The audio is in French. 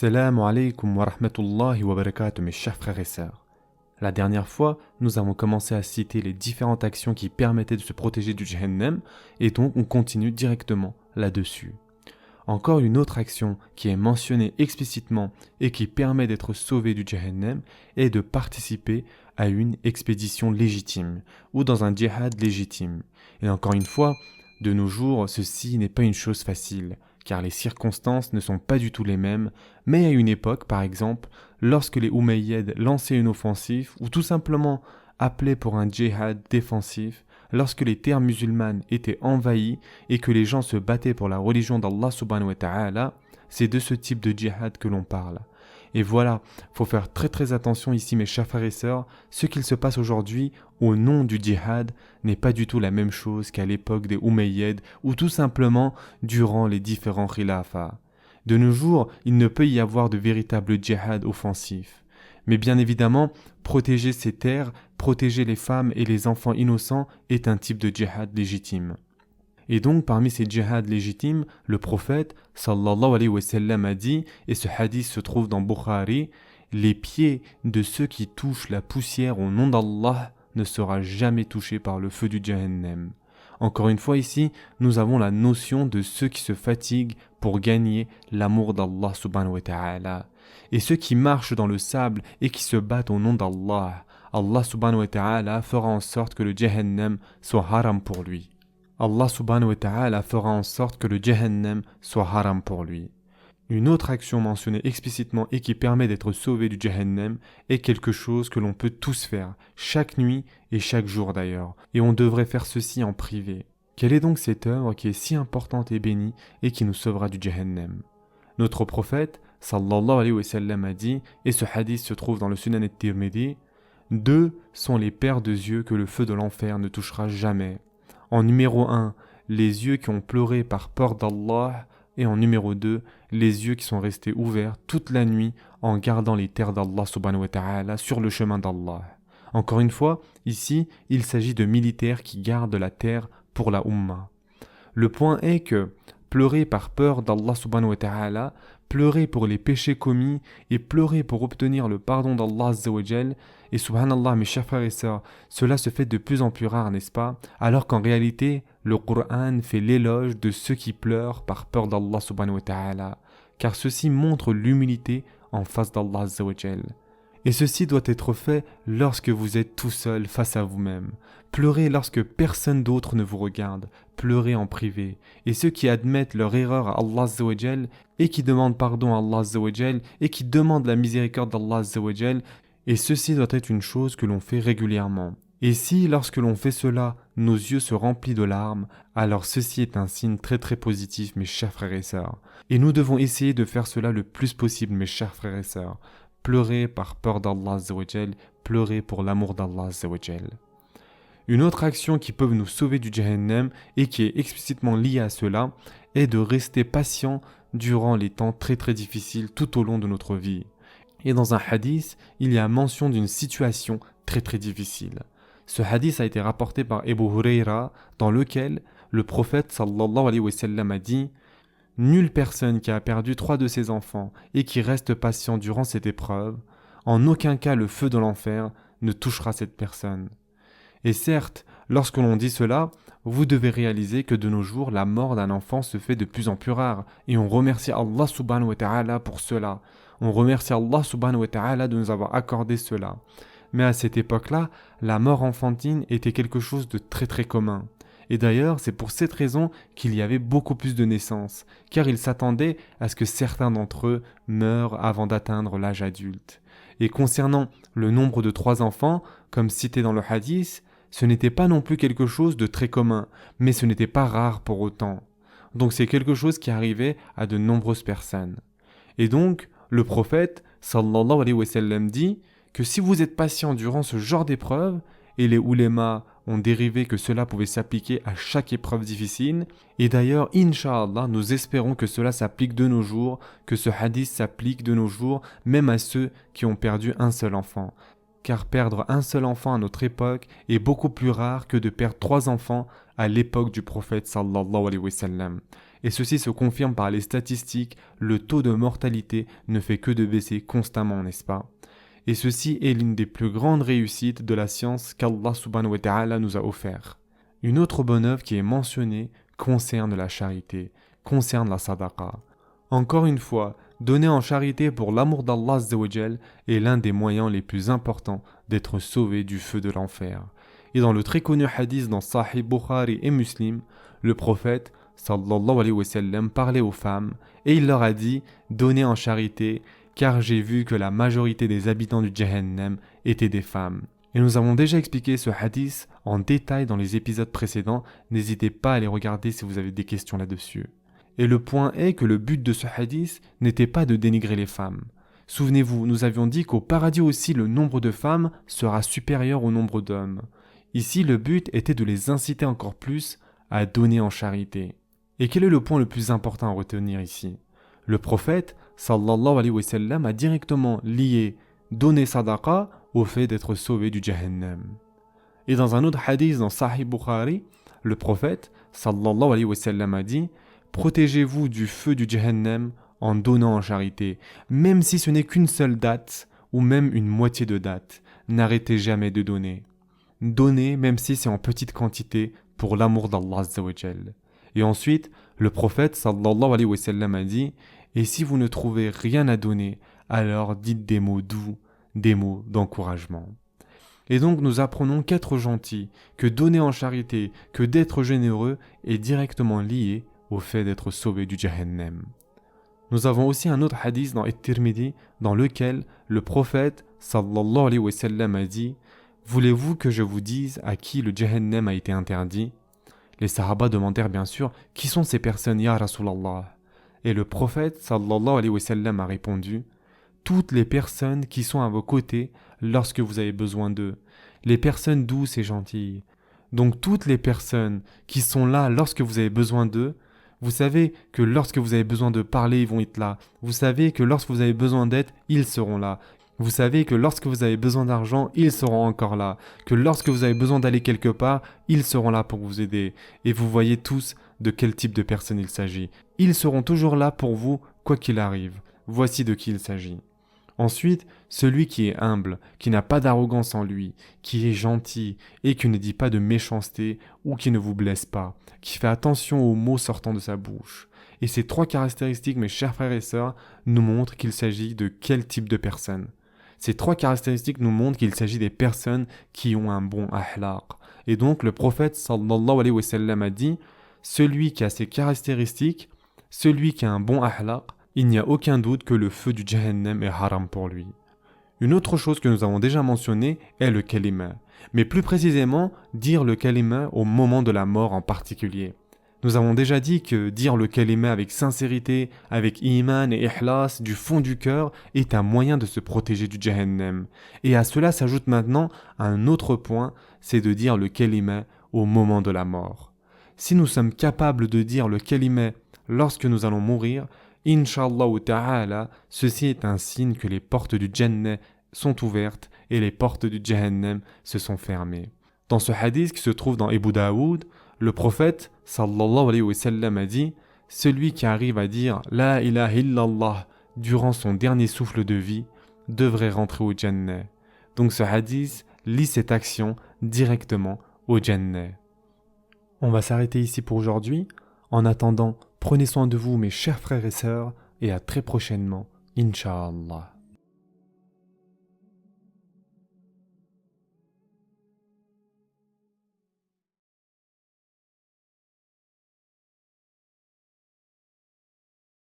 Assalamu alaikum wa rahmatullahi wa barakatuh, mes chers frères et sœurs. La dernière fois, nous avons commencé à citer les différentes actions qui permettaient de se protéger du Jahannam, et donc on continue directement là-dessus. Encore une autre action qui est mentionnée explicitement et qui permet d'être sauvé du Jahannam est de participer à une expédition légitime ou dans un djihad légitime. Et encore une fois, de nos jours, ceci n'est pas une chose facile, car les circonstances ne sont pas du tout les mêmes, mais à une époque, par exemple, lorsque les Umayyads lançaient une offensive ou tout simplement appelaient pour un djihad défensif, lorsque les terres musulmanes étaient envahies et que les gens se battaient pour la religion d'Allah subhanahu wa ta'ala, c'est de ce type de djihad que l'on parle. Et voilà, faut faire très attention ici mes chers frères et sœurs, ce qu'il se passe aujourd'hui au nom du djihad n'est pas du tout la même chose qu'à l'époque des Umayyads ou tout simplement durant les différents khilafas. De nos jours, il ne peut y avoir de véritable djihad offensif. Mais bien évidemment, protéger ces terres, protéger les femmes et les enfants innocents est un type de djihad légitime. Et donc parmi ces djihads légitimes, le prophète sallallahu alayhi wa sallam a dit, et ce hadith se trouve dans Bukhari, les pieds de ceux qui touchent la poussière au nom d'Allah ne sera jamais touché par le feu du Jahannam. Encore une fois ici, nous avons la notion de ceux qui se fatiguent pour gagner l'amour d'Allah subhanahu wa ta'ala. Et ceux qui marchent dans le sable et qui se battent au nom d'Allah, Allah subhanahu wa ta'ala fera en sorte que le Jahannam soit haram pour lui. Allah subhanahu wa ta'ala fera en sorte que le Jahannam soit haram pour lui. Une autre action mentionnée explicitement et qui permet d'être sauvé du Jahannam est quelque chose que l'on peut tous faire, chaque nuit et chaque jour d'ailleurs, et on devrait faire ceci en privé. Quelle est donc cette œuvre qui est si importante et bénie et qui nous sauvera du Jahannam? Notre prophète, sallallahu alayhi wa sallam, a dit, et ce hadith se trouve dans le Sunan at-Tirmidhi, « Deux sont les paires de yeux que le feu de l'enfer ne touchera jamais. En numéro 1, les yeux qui ont pleuré par peur d'Allah, et en numéro 2, les yeux qui sont restés ouverts toute la nuit en gardant les terres d'Allah subhanahu wa ta'ala sur le chemin d'Allah. » Encore une fois, ici, il s'agit de militaires qui gardent la terre pour la Ummah. Le point est que pleurer par peur d'Allah subhanahu wa ta'ala, pleurer pour les péchés commis et pleurer pour obtenir le pardon d'Allah azza wa jal, et subhanallah mes chers frères et sœurs, cela se fait de plus en plus rare, n'est-ce pas? Alors qu'en réalité, le Coran fait l'éloge de ceux qui pleurent par peur d'Allah subhanahu wa ta'ala, car ceci montre l'humilité en face d'Allah azza wa jal. Et ceci doit être fait lorsque vous êtes tout seul face à vous-même. Pleurez lorsque personne d'autre ne vous regarde. Pleurez en privé. Et ceux qui admettent leur erreur à Allah azza wa jal et qui demandent pardon à Allah azza wa jal et qui demandent la miséricorde d'Allah azza wa jal, et ceci doit être une chose que l'on fait régulièrement. Et si, lorsque l'on fait cela, nos yeux se remplissent de larmes, alors ceci est un signe très positif, mes chers frères et sœurs. Et nous devons essayer de faire cela le plus possible, mes chers frères et sœurs. Pleurer par peur d'Allah azza wa jal, pleurer pour l'amour d'Allah azza wa jal. Une autre action qui peut nous sauver du Jahannam et qui est explicitement liée à cela est de rester patient durant les temps très difficiles tout au long de notre vie. Et dans un hadith, il y a mention d'une situation très difficile. Ce hadith a été rapporté par Abu Huraira, dans lequel le prophète sallallahu alayhi wa sallam a dit « Nulle personne qui a perdu 3 de ses enfants et qui reste patient durant cette épreuve, en aucun cas le feu de l'enfer ne touchera cette personne. » Et certes, lorsque l'on dit cela, vous devez réaliser que de nos jours, la mort d'un enfant se fait de plus en plus rare, et on remercie Allah subhanahu wa ta'ala pour cela. On remercie Allah subhanahu wa ta'ala de nous avoir accordé cela. Mais à cette époque-là, la mort enfantine était quelque chose de très commun. Et d'ailleurs, c'est pour cette raison qu'il y avait beaucoup plus de naissances, car ils s'attendaient à ce que certains d'entre eux meurent avant d'atteindre l'âge adulte. Et concernant le nombre de 3 enfants, comme cité dans le hadith, ce n'était pas non plus quelque chose de très commun, mais ce n'était pas rare pour autant. Donc c'est quelque chose qui arrivait à de nombreuses personnes. Et donc, le prophète, sallallahu alayhi wa sallam, dit que si vous êtes patient durant ce genre d'épreuve, et les oulémas ont dérivé que cela pouvait s'appliquer à chaque épreuve difficile, et d'ailleurs, inch'Allah, nous espérons que cela s'applique de nos jours, que ce hadith s'applique de nos jours, même à ceux qui ont perdu un seul enfant. Car perdre un seul enfant à notre époque est beaucoup plus rare que de perdre 3 enfants à l'époque du prophète sallallahu alayhi wa sallam. et ceci se confirme par les statistiques, le taux de mortalité ne fait que de baisser constamment, n'est-ce pas? Et ceci est l'une des plus grandes réussites de la science qu'Allah subhanahu wa ta'ala nous a offert. Une autre bonne œuvre qui est mentionnée concerne la charité, concerne la sadaqa. Encore une fois, donner en charité pour l'amour d'Allah Azza wa Jal est l'un des moyens les plus importants d'être sauvé du feu de l'enfer. Et dans le très connu hadith dans Sahih Bukhari et Muslim, le prophète sallallahu alayhi wa sallam parlait aux femmes et il leur a dit « Donnez en charité, car j'ai vu que la majorité des habitants du Jahannam étaient des femmes. » Et nous avons déjà expliqué ce hadith en détail dans les épisodes précédents, n'hésitez pas à les regarder si vous avez des questions là-dessus. Et le point est que le but de ce hadith n'était pas de dénigrer les femmes. Souvenez-vous, nous avions dit qu'au paradis aussi le nombre de femmes sera supérieur au nombre d'hommes. Ici, le but était de les inciter encore plus à donner en charité. Et quel est le point le plus important à retenir ici? Le prophète, sallallahu alayhi wa sallam, a directement lié donner sadaqa au fait d'être sauvé du Jahannam. Et dans un autre hadith dans Sahih Bukhari, le prophète, sallallahu alayhi wa sallam, a dit « Protégez-vous du feu du Jahannam en donnant en charité, même si ce n'est qu'une seule date ou même une moitié de date. N'arrêtez jamais de donner. Donnez même si c'est en petite quantité pour l'amour d'Allah Azza wa Jal. » Et ensuite, le prophète sallallahu alayhi wa sallam a dit « Et si vous ne trouvez rien à donner, alors dites des mots doux, des mots d'encouragement. » Et donc nous apprenons qu'être gentil, que donner en charité, que d'être généreux est directement lié au fait d'être sauvé du Jahannam. Nous avons aussi un autre hadith dans At-Tirmidhi dans lequel le prophète sallallahu alayhi wa sallam a dit « Voulez-vous que je vous dise à qui le Jahannam a été interdit ?» Les Sahaba demandèrent bien sûr « Qui sont ces personnes, ya Rasulallah ?» Et le prophète sallallahu alayhi wa sallam a répondu « Toutes les personnes qui sont à vos côtés lorsque vous avez besoin d'eux, les personnes douces et gentilles. Donc toutes les personnes qui sont là lorsque vous avez besoin d'eux, vous savez que lorsque vous avez besoin de parler, ils vont être là. Vous savez que lorsque vous avez besoin d'aide, ils seront là. Vous savez que lorsque vous avez besoin d'argent, ils seront encore là. Que lorsque vous avez besoin d'aller quelque part, ils seront là pour vous aider. Et vous voyez tous de quel type de personnes il s'agit. Ils seront toujours là pour vous, quoi qu'il arrive. Voici de qui il s'agit. Ensuite, celui qui est humble, qui n'a pas d'arrogance en lui, qui est gentil et qui ne dit pas de méchanceté ou qui ne vous blesse pas, qui fait attention aux mots sortant de sa bouche. Et ces trois caractéristiques, mes chers frères et sœurs, nous montrent qu'il s'agit de quel type de personnes. Ces trois caractéristiques nous montrent qu'il s'agit des personnes qui ont un bon ahlaq. Et donc le prophète sallallahu alayhi wa sallam a dit « Celui qui a ces caractéristiques, celui qui a un bon ahlaq, il n'y a aucun doute que le feu du Jahannam est haram pour lui. » Une autre chose que nous avons déjà mentionnée est le kalima, mais plus précisément dire le kalima au moment de la mort en particulier. Nous avons déjà dit que dire le kalima avec sincérité, avec iman et ikhlas du fond du cœur est un moyen de se protéger du Jahannam. Et à cela s'ajoute maintenant un autre point, c'est de dire le kalima au moment de la mort. Si nous sommes capables de dire le kalima lorsque nous allons mourir, Inch'Allah ta'ala, ceci est un signe que les portes du Jannah sont ouvertes et les portes du Jahannam se sont fermées. Dans ce hadith qui se trouve dans Abu Daoud, le prophète sallallahu alayhi wa sallam a dit « Celui qui arrive à dire La ilaha illallah durant son dernier souffle de vie devrait rentrer au Jannah. » Donc ce hadith lie cette action directement au Jannah. On va s'arrêter ici pour aujourd'hui. En attendant, prenez soin de vous mes chers frères et sœurs et à très prochainement, Inch'Allah.